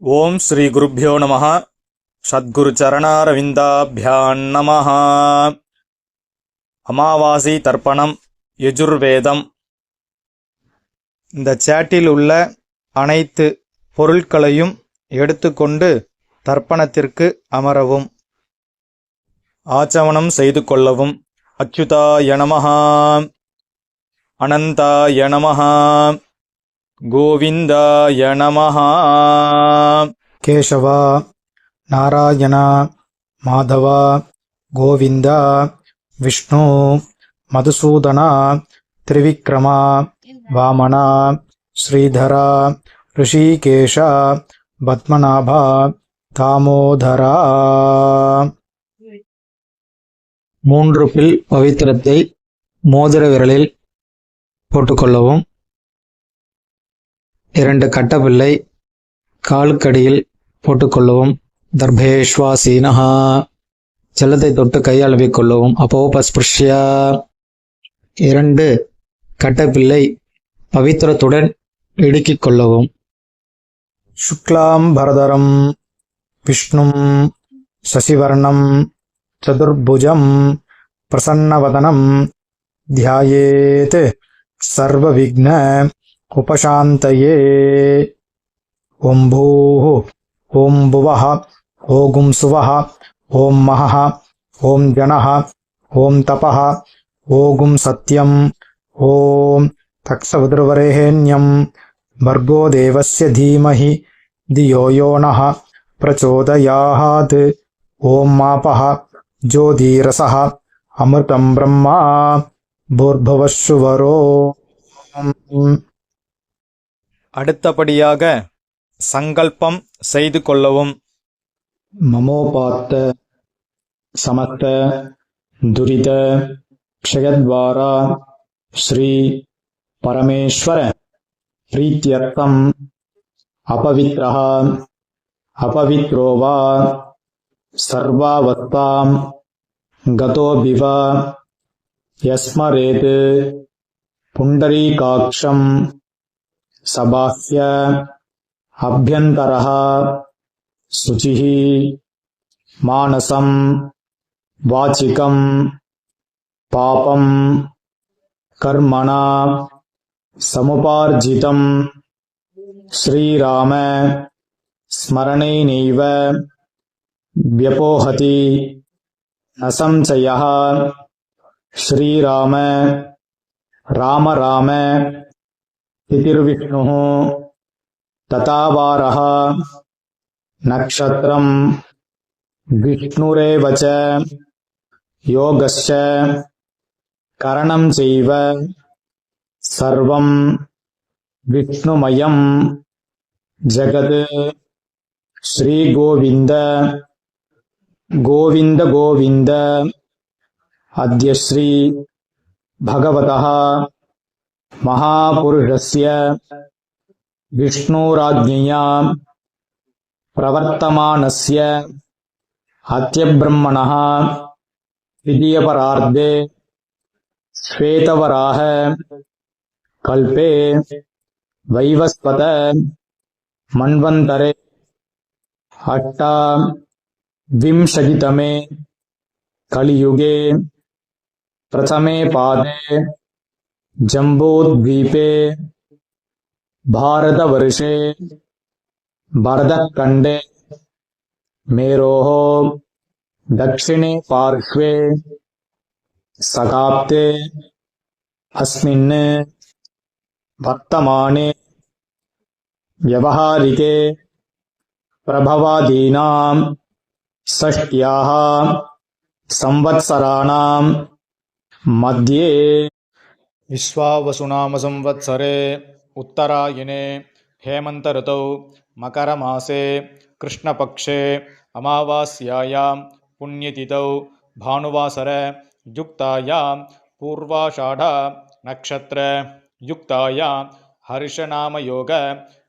ஓம் ஸ்ரீ குருப்யோ நமः. சத்குரு சரணாரவிந்தாபியான் நமः. அமாவாசை தர்ப்பணம் யஜுர்வேதம். இந்த சேட்டில் உள்ள அனைத்து பொருட்களையும் எடுத்துக்கொண்டு தர்ப்பணத்திற்கு அமரவும். ஆச்சமனம் செய்து கொள்ளவும். அச்சுதாய நமः, அனந்தாய நமः, கோவிந்தாய நமः. கேசவா, நாராயணா, மாதவா, கோவிந்தா, விஷ்ணு, மதுசூதனா, திரிவிக்ரமா, வாமனா, ஸ்ரீதரா, ரிஷிகேஷா, பத்மநாபா, தாமோதரா. 3 பில் பவித்திரத்தை மோதிர விரலில் போட்டுக்கொள்ளவும். 2 கட்டப்பிள்ளை காலுக்கடியில் போட்டுக்கொள்ளவும். தர்பேஷ்வாசீனஹா, ஜலத்தை தொட்டு கையாளவிக் கொள்ளவும். அப்போபஸ்பிருஷ்யா, 2 கட்டப்பிள்ளை பவித்திரத்துடன் இடுக்கிக் கொள்ளவும். சுக்லாம் பரதரம் விஷ்ணும் சசிவர்ணம் சதுர்புஜம் பிரசன்னவதனம் தியாயேத் சர்வவிக்ன உபசாந்தயே. ஓம் பூः, ஓம் புவः, ஓம் சுவः, ஓம் மஹः, ஓம் ஜனः, ஓம் தபः, ஓம் சத்யம், ஓம் தக்ஷவிதுர்வரேண்யம் भर्गो देवस्य धीमहि धियो यो नः प्रचोदयात्. ओम मापः ज्योतिरसः अमृतं ब्रह्मा भूर्भुवस्सुवरो. அடுத்தபடியாக சங்கல்பம் செய்து கொள்ளவும். மமோபாத்த சமஸ்த துரித க்ஷயத்வாரா ஸ்ரீ பரமேஸ்வர प्रीत्यर्थम अपवित्रः अपवित्रो वा सर्वावस्थां गतोऽभिव यस्मरेत् पुण्डरीकाक्षं सबाह्य अभ्यन्तरः शुचिः मानसं वाचिकं पापं कर्मणा समुपार्जितं श्रीराम स्मरणेनैव व्यपोहति न संशयः. श्रीराम राम राम तिथिर्विष्णुः तथावारः नक्षत्रं विष्णुरेव च योगश्च करणं चैव सर्वं विष्णुमयं जगत्. श्री गोविंद गोविंद गोविंद. अद्य श्री भगवतः महापुरुषस्य विष्णुराज्ञया प्रवर्तमानस्य अत्यब्रह्मणः द्वितीयपरार्धे श्वेतवराह कल्पे वैवस्वत मन्वन्तरे अष्टाविंशतितमे कलियुगे प्रथमे पादे जम्बूद्वीपे भारतवर्षे भरतखण्डे मेरोः दक्षिणे पार्श्वे सकाप्ते अस्मिन् वर्तमाने व्यवहारिके प्रभवादीनां षष्ट्याः संवत्सराणां मध्ये विश्वावसुनाम संवत्सरे उत्तरायणे हेमंत ऋतौ मकरमासे कृष्णपक्षे अमावास्यायां पुण्यतिथौ भानुवासर युक्तायां पूर्वाषाढ़ नक्षत्र युक्तायां हर्षनामयोग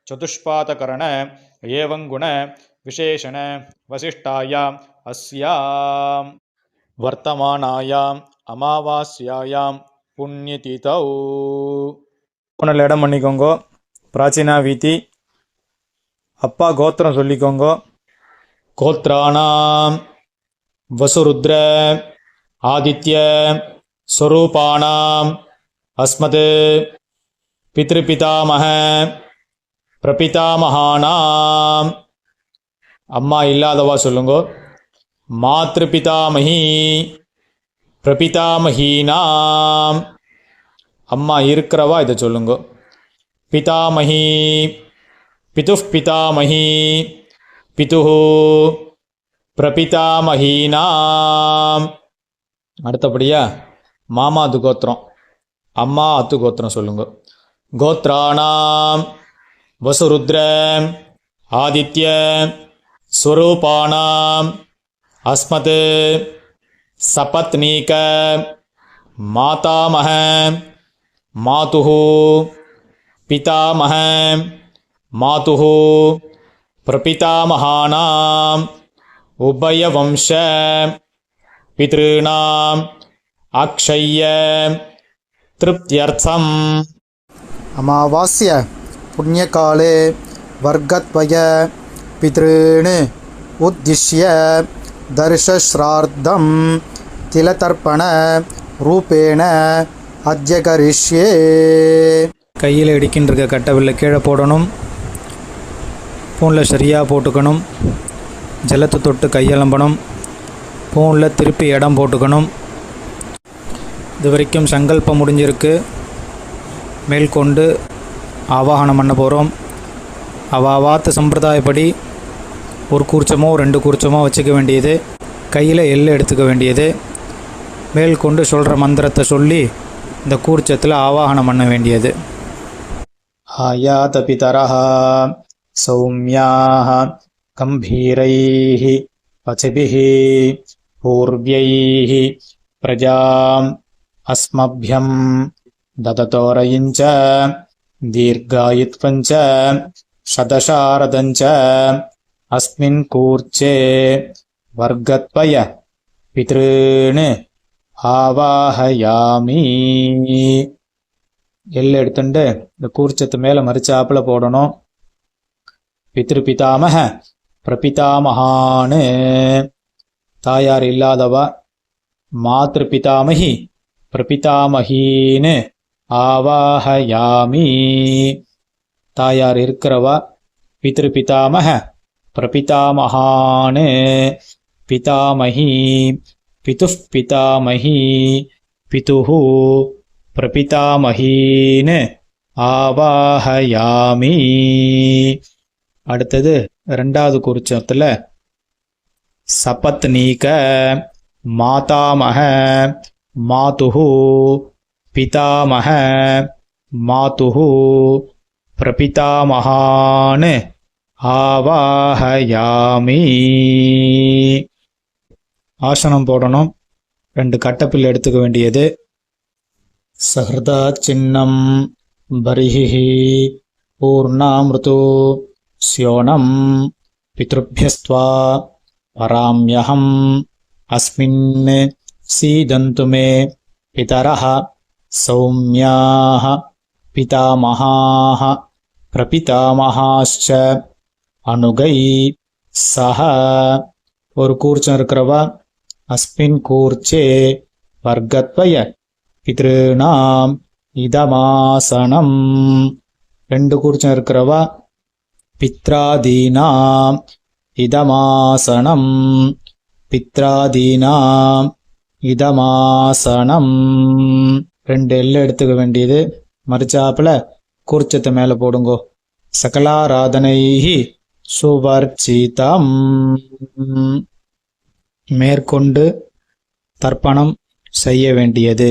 चतुष्पातकरण एवं गुण विशेषण वसिष्ठायां अस्यां वर्तमानायां अमावास्यायां पुण्यतिथौ. இடம் பண்ணிக்கோங்க. பிராச்சீனா வீதி அப்பா கோத்திரம் சொல்லிக்கோங்க. கோத்ராணாம் வசுருத்ர ஆதித்ய ஸ்வரூபாணாம் அஸ்மத் பித்ருபிதாமக பிரபிதாமகானாம். அம்மா இல்லாதவா சொல்லுங்க. மாத்ருபிதாமகி பிரபிதாமகீனாம். அம்மா இருக்கிறவா இதை சொல்லுங்க. பிதாமகி பிதுஃப் பிதாமகி பிதுஹு பிரபிதாமகீனாம். அடுத்தபடியா மாமாது கோத்திரம், அம்மா அத்து கோத்திரம் சொல்லுங்க. கோத்ராணாம் வசுருத்ர ஆதித்ய ஸ்வரூபாணாம் அஸ்மத் சபத்னீக மாதாமக மாதுஹு பிதாமக மாதுஹு பிரபிதாமகானாம் உபயவம்ச பித்ருணாம் அக்ஷய்ய திருப்தியர்த்தம். அமாவாஸ்ய புண்ணியகாலே வர்கத்வய பித்ருண் உத்திஷ்ய தர்ஷஸ்ரார்த்தம் திலதர்ப்பண ரூபேண அத்யகரிஷ்யே. கையில் இடிக்கின்ற கட்டவில்லை கீழே போடணும். பூனில் சரியாக போட்டுக்கணும். ஜலத்தை தொட்டு கையலம்பணும். பூனில் திருப்பி இடம் போட்டுக்கணும். இது வரைக்கும் சங்கல்பம் முடிஞ்சிருக்கு. மேற்கொண்டு ஆவாகனம் பண்ண போகிறோம். அவாவாத்து சம்பிரதாயப்படி ஒரு கூர்ச்சமோ 2 கூர்ச்சமோ வச்சுக்க வேண்டியது. கையில் எள்ளு எடுத்துக்க வேண்டியது. மேற்கொண்டு சொல்கிற மந்திரத்தை சொல்லி இந்த கூர்ச்சத்தில் ஆவாகனம் பண்ண வேண்டியது. ஆயாத பிதரஹ சௌம்யாஹ கம்பீரைஹ பசிபிஹ பூர்வ்யைஹ பிரஜாம் அஸ்மப்யம் தததோரயிஞ்ச தீர்காயுத்வஞ்ச சதசாரதஞ்ச அஸ்மின் கூர்ச்சே வர்கத்வய பித்ருண் ஆவாஹயாமி. எள்ளு எடுத்துட்டு இந்த கூர்ச்சத்து மேலே மறிச்சாப்புல போடணும். பித்ருபிதாமக பிரபிதாமகான்னு தாயார் இல்லாதவா. மாத்ருபிதாமகி பிரபிதாமகீன்னு ஆவாஹயாமி. தாயார் இருக்கிறவா. பித்ருபிதாமக பிரபிதாமகான்னு பிதாமகி பிதுஃப் பிதாமகி பிதுஹு பிரபிதாமகீன்னு ஆவாஹயாமி. அடுத்தது 2வது குறிச்சத்தில் சபத்னீக மாதாமக மாதுஹு பிதாமக மாதுஹு பிரபிதாமகான்னு ஆவாஹயாமி. ஆசனம் போடணும். 2 கட்டப்பில் எடுத்துக்க வேண்டியது. சஹ்ரதா சின்னம் பரிஹி பூர்ணாமிருது ஸ்யோனம் பித்ருப்யஸ்த்வா பராம்யஹம் அஸ்மின் சீதந்து மே பிதரஹ சௌம்யாஹ பிதாமஹாஹ பிரபிதாமஹாஸ்ச அனுகை சஹ. ஒரு கூர்ச்சம் இருக்கிறவா. அஸ்மின் கூர்ச்சே வர்கத்வய பித்ருணாம் இதமாசனம். 2 கூர்ச்சம் இருக்கிறவா. பித்ராதீனாம் இதமாசனம் பித்ராதீனாம் இதமாசனம். 2 எள்ளு எடுத்துக்க வேண்டியது. மறிச்சாப்புல கூர்ச்சத்தை மேலே போடுங்கோ. சகலாராதனைஹி சுவர்ச்சிதம். மேற்கொண்டு தர்ப்பணம் செய்ய வேண்டியது.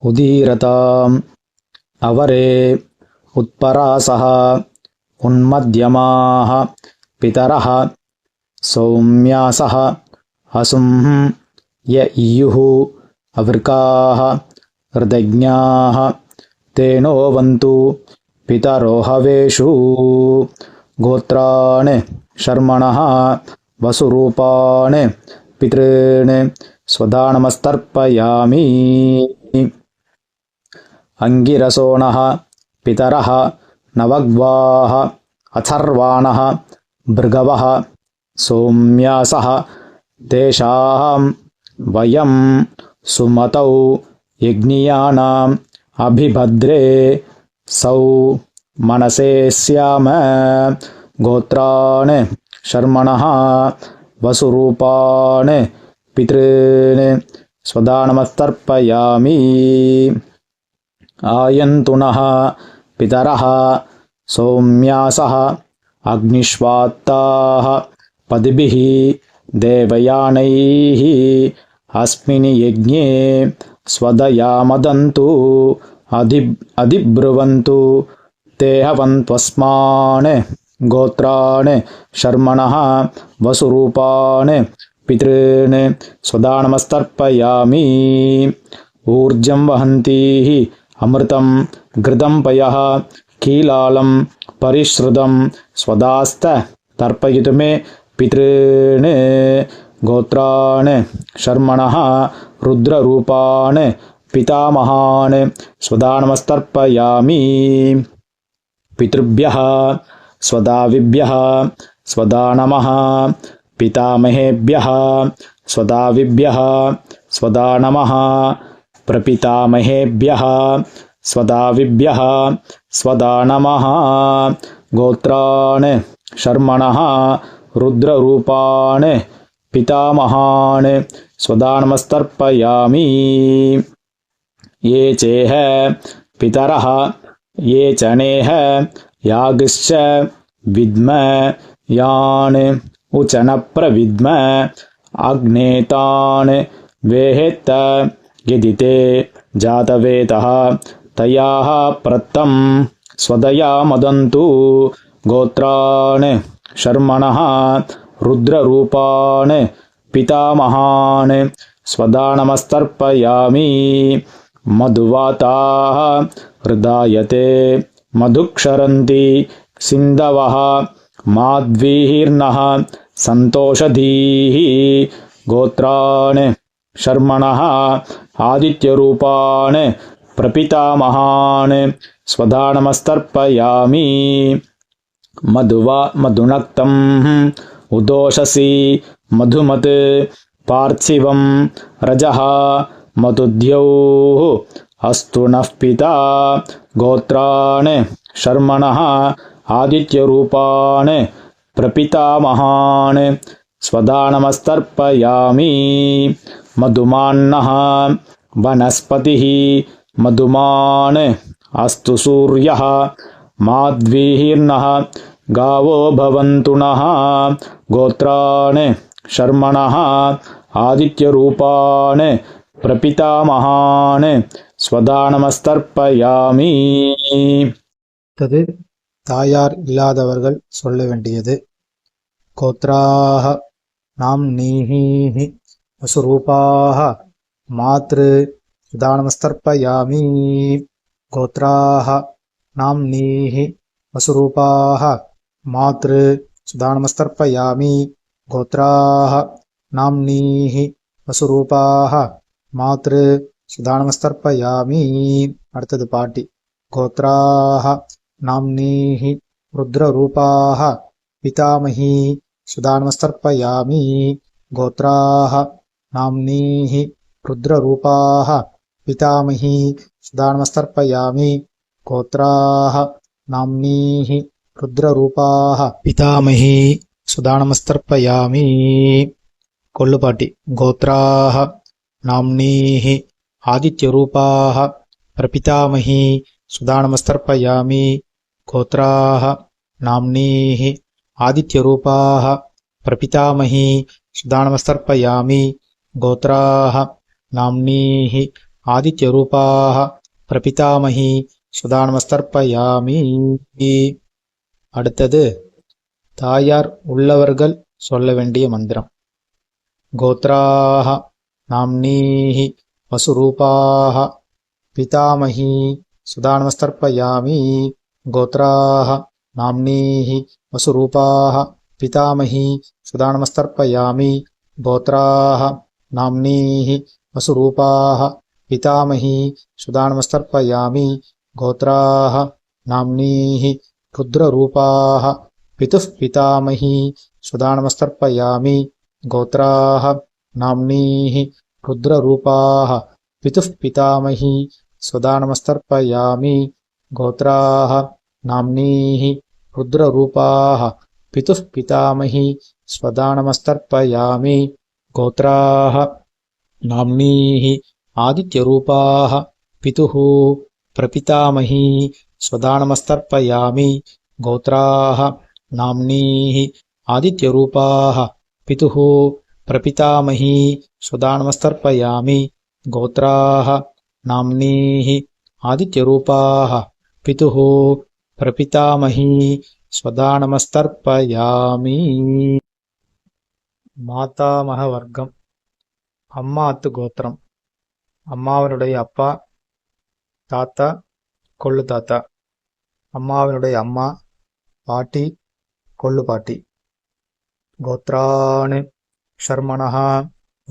உதீரதாம் அவரே உத்பராசஹ உன்மத்யமாஹ பிதரஹ சௌம்யாசஹ அசும் ய இயுஹு அவ்ருகாஹ ஹ்ருதஜ்ஞாஹ தேனோ வந்து பிதரோ ஹவேஷு கோத்ரான் ஷர்மணஹ வசுரூபான் பித்ருன் ஸ்வதானமஸ்தர்ப்பயாமி. அங்கிரசோணஹ பிதரஹ நவக்வாஹ अथर्वाणः भृगवः सौम्यासः तेषां वयं सुमतौ यज्ञियानाम् अभिभद्रे सौ मनसे स्याम गोत्रान् शर्मणः वसुरूपान् पितॄन् स्वदानमस्तर्पयामि आयन्तुनः पितरः सौम्यासः अग्निष्वात्ताः पदिभिः देवयानैः अस्मिन् यज्ञे स्वदयामदन्तु अधिब्रुवन्तु ते हवन्त्वस्मान् गोत्रान् शर्मणः वसुरूपान् पितॄन् स्वदानमस्तर्पयामि ऊर्जं वहन्तीः अमृतं घृतं पयः कीलालं परिश्रुतं स्वदास्त तर्पयितु मे पितॄन् गोत्रान् शर्मणः रुद्ररूपान् पितामहान् स्वदानमस्तर्पयामि पितृभ्यः स्वदाविभ्यः स्वदानमः पितामहेभ्यः स्वदाविभ्यः स्वदानमः प्रपितामहेभ्यः स्वदाविभ्यः स्वदानमः गोत्रान् शर्मणः रुद्ररूपान् पितामहान् स्वदानमस्तर्पयामि ये चेह पितरः ये च नेह यागिश्च विद्म यान् उचन प्रविद्म अग्नेतान् वेहेत्त यदि ते जातवेतः तयाः प्रत्तं स्वदया मदन्तु गोत्रान् शर्मणः रुद्ररूपान् पितामहान् स्वदानमस्तर्पयामि मधुवाताः हृदायते मधुक्षरन्ति सिन्धवः माध्वीर्नः सन्तोषधीः गोत्रान् शर्मणः आदित्यरूपान् प्रपितामहान् स्वदानमस्तर्पयामि मधुनक्तम् उदोषसि मधुमत् पार्थिवं रजः मधुद्यौः अस्तु नः पिता गोत्रान् शर्मणः आदित्यरूपान् प्रपितामहान् स्वदानमस्तर्पयामि मधुमान्नः वनस्पतिः मधुमान् अस्तु सूर्यः माध्वीर्नः गावो भवन्तु नः गोत्रान् शर्मणः आदित्यरूपान् प्रपितामहान् स्वदानमस्तर्पयामि. தாயார் இல்லாதவர்கள் சொல்ல வேண்டியது. கோத்ராஹ நாம்னீஹி வசுரூபாஹ மாத்ரு சுதானமஸ்தர்ப்பயாமி. கோத்ராஹ நாம்னீஹி வசுரூபாஹ மாத்ரு சுதானமஸ்தர்ப்பயாமி. கோத்ராஹ நாம்னீஹி வசுரூபாஹ மாத்ரு சுதானமஸ்தர்ப்பயாமி. அடுத்தது பாட்டி. கோத்ராஹ நாம்னீஹி ருத்ரரூபாஹ பிதாமஹி சுதானமஸ்தர்ப்பயாமி. கோத்ராஹ நாம்னீஹி ருத்ரரூபாஹ பிதாமஹி சுதானமஸ்தர்ப்பயாமி. கோத்ராஹ நாம்னீஹி ருத்ரரூபாஹ பிதாமஹி சுதானமஸ்தர்ப்பயாமி. கொள்ளுப்பாட்டி. கோத்ராஹ நாம்னீஹி ஆதித்யரூபாஹ பிரபிதாமஹி சுதானமஸ்தர்ப்பயாமி. கோத்ராஹ நாம்னீஹி ஆதித்யரூபாஹ பிரபிதாமஹி சுதானமஸ்தர்ப்பயாமி. கோத்ராஹ நாம்னீஹி ஆதித்யரூபாஹ பிரபிதாமஹி சுதானமஸ்தர்ப்பயாமி. அடுத்தது தாயார் உள்ளவர்கள் சொல்ல வேண்டிய மந்திரம். கோத்ராஹ நாம்னீஹி வசுரூபாஹ பிதாமஹி சுதானமஸ்தர்ப்பயாமி. கோத்ராஹ நாம்னீஹி வசுரூபாஹ பிதாமஹி சுதானமஸ்தர்ப்பயாமி. கோத்ராஹ நாம்னீஹி வசுரூபாஹ பிதாமஹி சுதானமஸ்தர்ப்பயாமி. கோத்ராஹ நாம்னீஹி रुद्ररूपाः पितुः पितामही स्वधा नमस्तर्पयामि गोत्राः नाम्नीः रुद्ररूपाः पितुः पितामही स्वधा नमस्तर्पयामि गोत्राः नाम्नीः रुद्ररूपाः पितुः पितामही स्वधा नमस्तर्पयामि गोत्राः नाम्नीः आदित्यरूपाः पितुः प्रपितामही स्वधा नमस्तर्पयामि गोत्राः नाम्नीः आदित्यरूपाः पितुः प्रपितामही स्वधा नमस्तर्पयामि गोत्राः नाम्नीः आदित्यरूपाः पितुः प्रपितामही स्वधा नमस्तर्पयामि மாதாமக வர்க்கம் அம்மாத்து கோத்திரம் அம்மாவினுடைய அப்பா தாத்தா கொள்ளு தாத்தா அம்மாவினுடைய அம்மா பாட்டி கொள்ளு பாட்டி கோத்ரான் ஷர்மணः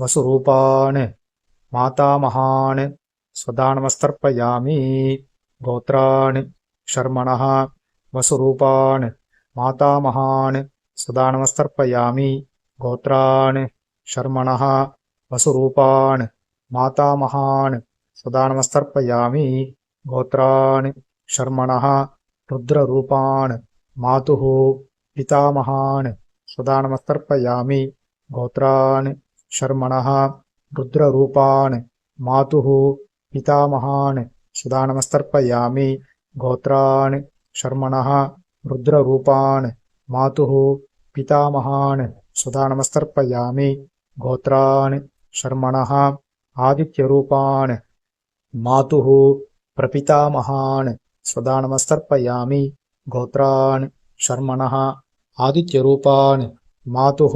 வசுரூபான் மாதாமகான் स्वधा नमस्तर्पयामि गोत्रान् शर्मणः वसुरूपान् मातामहान् स्वधा नमस्तर्पयामि गोत्रान् शर्मणः वसुरूपान् मातामहान् स्वधा नमस्तर्पयामि गोत्रान् शर्मणः रुद्ररूपान् मातुः पितामहान् स्वधा नमस्तर्पयामि गोत्रान् शर्मणः रुद्ररूपान् मातुः पितामहान् स्वधा नमस्तर्पयामि गोत्रान् शर्मणः रुद्ररूपान् मातुः पितामहान् स्वधा नमस्तर्पयामि गोत्रान् शर्मणः आदित्यरूपान् मातुः प्रपितामहान् स्वधा नमस्तर्पयामि गोत्रान् शर्मणः आदित्यरूपान् मातुः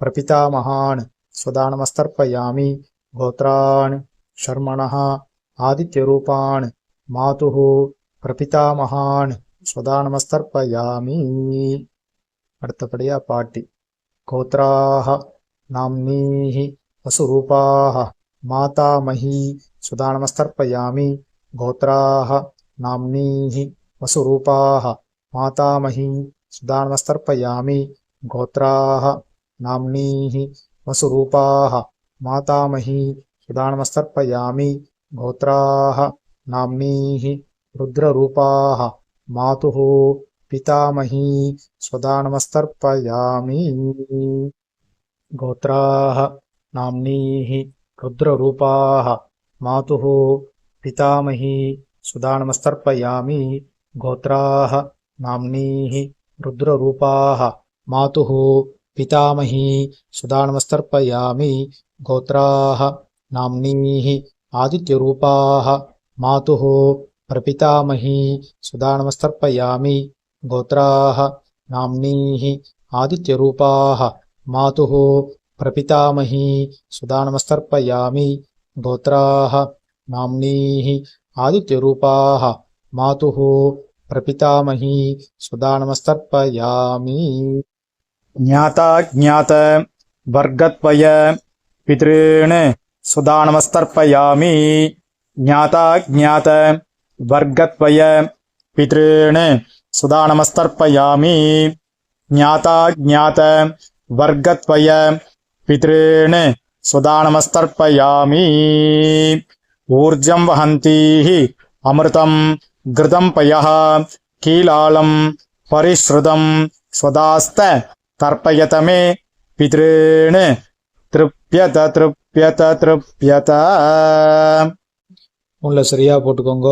प्रपितामहान् स्वधा नमस्तर्पयामि गोत्रान् शर्मणः आदित्यरूपान् मातुः प्रपितामहान् स्वधा नमस्तर्पयामि அடுத்தபடியா பாட்டி கோத்ராः नाम्नीः वसुरूपाः मातामही स्वधा नमस्तर्पयामि गोत्राः नाम्नीः वसुरूपाः मातामही स्वधा नमस्तर्पयामि गोत्राः नाम्नीः वसुरूपाः मातामही स्वधा नमस्तर्पयामि गोत्राः नाम्नीः रुद्ररूपाः मातुः पितामही स्वधा नमस्तर्पयामि गोत्राः नाम्नीः रुद्ररूपाः मातुः पितामही स्वधा नमस्तर्पयामि गोत्राः नाम्नीः रुद्ररूपाः मातुः पितामही स्वधा नमस्तर्पयामि गोत्राः नाम्नीः आदित्यरूपाः मातुः प्रपितामही स्वधा नमस्तर्पयामि गोत्राः नाम्नीः आदित्यरूपाः मातुः प्रपितामही स्वधा नमस्तर्पयामि गोत्राः नाम्नीः आदित्यरूपाः मातुः प्रपितामही स्वधा नमस्तर्पयामि ज्ञाता ज्ञात वर्गत्वय पितॄन् स्वधा नमस्तर्पयामि ज्ञाता ज्ञात वर्गत्वय पितॄन् स्वधा नमस्तर्पयामि ज्ञाता ज्ञात वर्गत्वय पितॄन् स्वधा नमस्तर्पयामि ऊर्जं वहन्तीः अमृतं घृतं पयः कीलालं परिश्रुतं स्वदास्त तर्पयत मे पितॄन् तृप्यत तृप्यत तृप्यत உள்ள சரியா போட்டுக்கோங்க.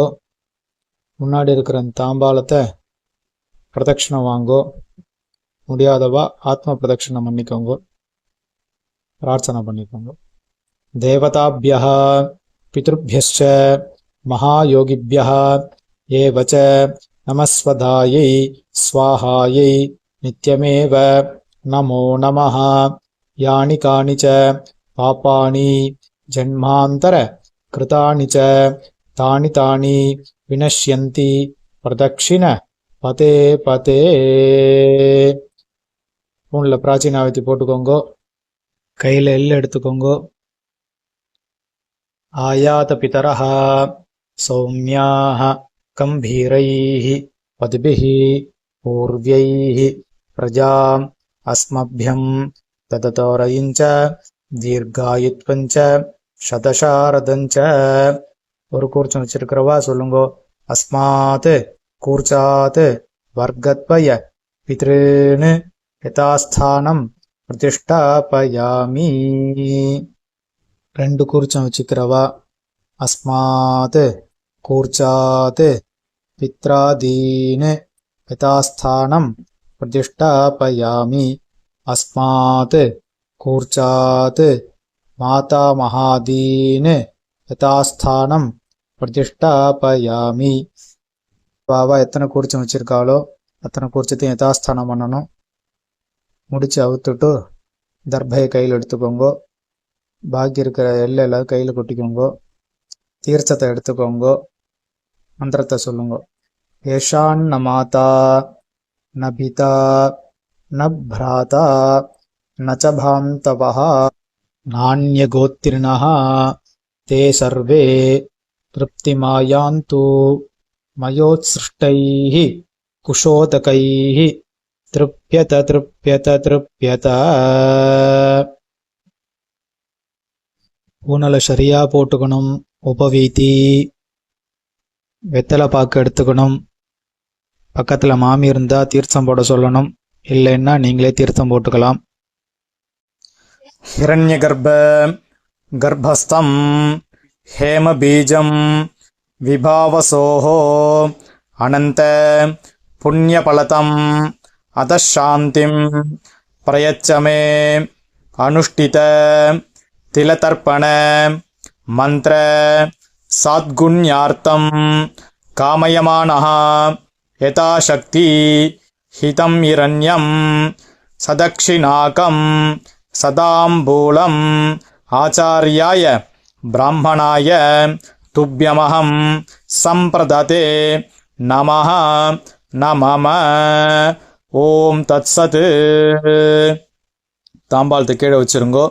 முன்னாடி இருக்கிற அந்த தாம்பாலத்தை பிரதட்சணம் வாங்கோ. முடியாதவா ஆத்ம பிரதட்சணம் பண்ணிக்கோங்க, பிரார்த்தனை பண்ணிக்கோங்க. தேவதாபியः பித்ருभ्यश्च महायोगिभ्यः एव च नमस्वधायै स्वाहायै नित्यमेव नमो नमः. यानि कानि च पापानि जन्मान्तर कृतानि च तानि तानि विनश्यन्ति प्रदक्षिण पते पते. உள்ள பிராச்சீனாவத்தி போட்டுக்கோங்க. கையில் எள் எடுத்துக்கோங்க. ஆயாத பிதரஹ சௌமியாஹ கம்பீரைஹ பத்பிஹ पूर्व्यैः प्रजाम् अस्मभ्यम् तततोरयिञ्च दीर्घायुत्वञ्च शतशारदञ्च ஒரு கூர்ச்சம் வச்சிருக்கிறவா சொல்லுங்கோ. அஸ்மாத் கூர்ச்சாத் வர்க்கத்வய பித்ருன் யதாஸ்தானம் பிரதிஷ்டாபயாமி. ரெண்டு கூர்ச்சம் வச்சுக்கிறவா அஸ்மாத் கூர்ச்சாத் பித்ராதீன் யதாஸ்தானம் பிரதிஷ்டாபயாமி. அஸ்மாத் கூர்ச்சாத் மாதாமகாதீன் யதாஸ்தானம் பிரதிஷ்டாபயாமி. பாவா எத்தனை கூர்ச்சம் வச்சிருக்காளோ அத்தனை கூர்ச்சத்தையும் யதாஸ்தானம் பண்ணணும். முடிச்சு அவுத்துட்டு தர்பையை கையில் எடுத்துக்கோங்கோ. பாக்கி இருக்கிற எல்லாம் கையில் கொட்டிக்கோங்கோ. தீர்த்தத்தை எடுத்துக்கோங்கோ. மந்திரத்தை சொல்லுங்க. ஏஷான் ந மாதா ந பிதா ந பிராதா ந ச பாந்தவஹ நான்யகோத்திரிணஹ தே சர்வே திருப்திமாயாந்து மயோத்ஸ்ருஷ்டைः குஷோதகைः திருப்யத திருப்யத திருப்யத. ஊனலை சரியா போட்டுக்கணும். உபவீதி வெத்தலை பாக்கு எடுத்துக்கணும். பக்கத்தில் மாமி இருந்தால் தீர்த்தம் போட சொல்லணும். இல்லைன்னா நீங்களே தீர்த்தம் போட்டுக்கலாம். हिरण्यगर्भ गर्भस्थं हेमबीजं विभावसोः अनन्त पुण्यफलतम् अतः शान्तिं प्रयच्छ मे अनुष्ठित तिलतर्पण मंत्र साद्गुण्यार्थं कामयमानः यथाशक्ति हितं हिरण्यं सदक्षिणाकं सदाम्बूलम् आचार्याय ब्राह्मणाय तुभ्यमहं सम्प्रदते नमः नमः. ஓம் தத்சத். தாம்பாளத்தை கீழே வச்சிருங்கோ.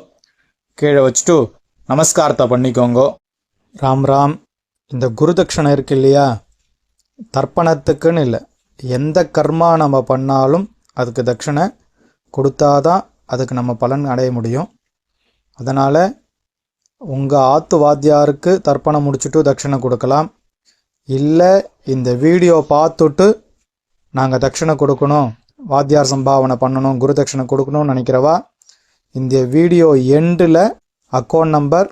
கீழே வச்சுட்டு நமஸ்காரத்தை பண்ணிக்கோங்கோ. ராம் ராம். இந்த குருதட்சணை இருக்கு இல்லையா, தர்ப்பணத்துக்குன்னு இல்லை, எந்த கர்மா நம்ம பண்ணாலும் அதுக்கு தட்சணை கொடுத்தாதான் அதுக்கு நம்ம பலன் அடைய முடியும். அதனால் உங்கள் ஆத்து வாத்தியாருக்கு தர்ப்பணம் முடிச்சுட்டு தட்சணை கொடுக்கலாம். இல்லை இந்த வீடியோ பார்த்துட்டு நாங்கள் தட்சணை கொடுக்கணும், வாத்தியார் சம்பாவனை பண்ணணும், குரு தட்சணை கொடுக்கணும்னு நினைக்கிறவா இந்த வீடியோ எண்டில் அக்கௌண்ட் நம்பர்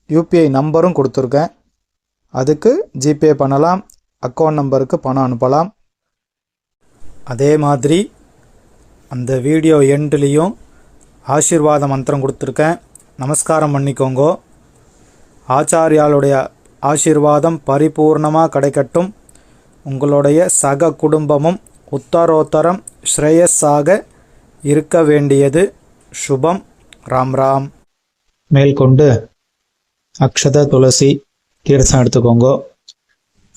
யூபிஐ நம்பரும் கொடுத்துருக்கேன். அதுக்கு ஜிபே பண்ணலாம், அக்கௌண்ட் நம்பருக்கு பணம் அனுப்பலாம். அதே மாதிரி அந்த வீடியோ எண்ட்லேயும் ஆசீர்வாத மந்திரம் கொடுத்துருக்கேன். நமஸ்காரம் பண்ணிக்கோங்கோ. ஆச்சாரியாளுடைய ஆசீர்வாதம் பரிபூர்ணமாக கிடைக்கட்டும். உங்களுடைய சக குடும்பமும் உத்தரோத்தரம் ஸ்ரேயஸாக இருக்க வேண்டியது சுபம். ராம் ராம். மேற்கொண்டு அக்ஷத துளசி தீர்த்தம் எடுத்துக்கோங்கோ.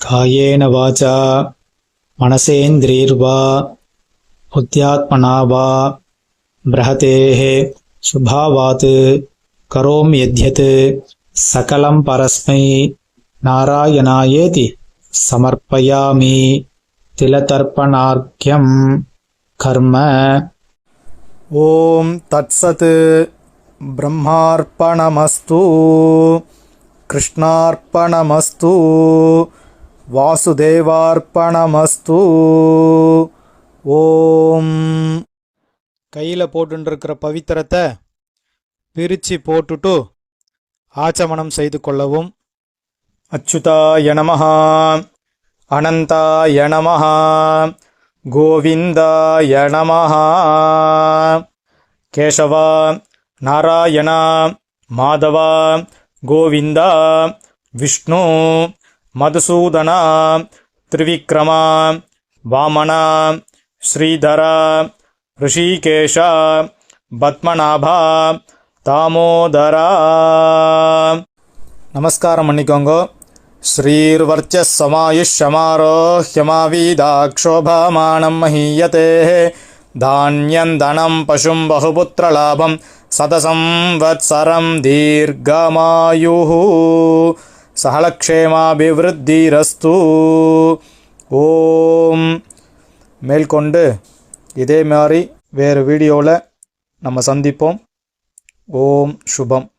காயேன வாச்சா மனசேந்திரீர்வா புத்தியாத்மனா வா பிரஹதேஹ சுபாவாத் கரோம் யத்யத் சகலம் பரஸ்மை நாராயணாயேதி சமர்ப்பயாமி திலதர்ப்பணார்க்யம் கர்ம. ஓம் தத்சத். பிரம்மார்ப்பணமஸ்து, கிருஷ்ணார்ப்பணமஸ்து, வாசுதேவார்ப்பணமஸ்து. ஓம். கையில் போட்டுருக்கிற பவித்திரத்தை பிரித்து போட்டுட்டு ஆச்சமனம் செய்து கொள்ளவும். அச்சுதாய நமஹ, அனந்தாய நமஹ, கோவிந்தாய நமஹ. கேசவா, நாராயணா, மாதவா, கோவிந்தா, விஷ்ணு, மதுசூதனா, திரிவிக்ரமா, வாமனா, ஸ்ரீதரா, ரிஷிகேஷா, பத்மநாபா, தாமோதரா. நமஸ்காரம் பண்ணிக்கோங்கோ. ஸ்ரீர்வர்ச்சஸ்ஸமாயுஷ்யமாரோஹ்யமாவீதாக்ஷோபமானம் மஹீயதே தான்யம் தனம் பசும் பகுபுத்திரலாபம் சதசம்வத்சரம் தீர்க்கமாயுः சகலக்ஷேமாபிவிருத்திரஸ்து. ஓம் மேற்கொண்டு இதே மாதிரி வேறு வீடியோவில் நம்ம சந்திப்போம். ஓம் சுபம்.